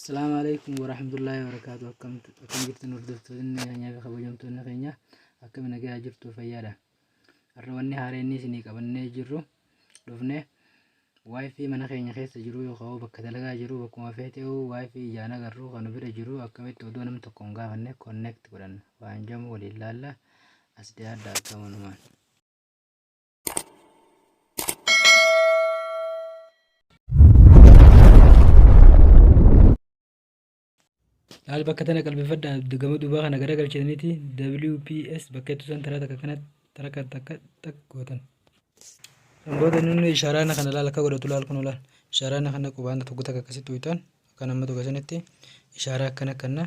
السلام عليكم ورحمة الله وبركاته. كم جبت نردفت إني خبجمت النخينة أكم نجا جبت فياله الرواني هاريني سني قبلني جرو لفنه واي في منخينة خيس جرو يخاو بكتلقى جرو بكم فيته واي في جانا جرو خنبير جرو أكم تودون متكونغا فنه كونكت كرن وانجم ولله الله أسداد دكمان مان. Laal bakka tana qalbifadhaa gama duubaa kana garagalchitaniiti WPS bakka tusan taraa takka kanatti taraa takka gootan. Sanboota inni ishaaraana kana laal akka godhatu laal kun laal ishaaraana kana qubaanta tokko takka akkasitti uytan akka nama tokko sanitti ishaaraa akkana kanna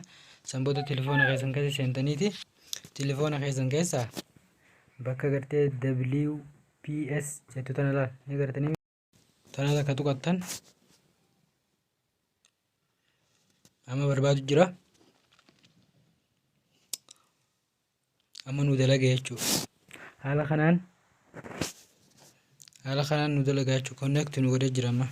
sanboota telefoona keessan keessa seentaniiti telefoona keessan keessa bakka gartee WPS jettu tana laal ni gartanii taraa takka tuqattan. Amma barbaadu jira. Amma nu dalaga jechuudha. Haala kanaan nu dalaga jechuudha. Connect nu godhee jira amma.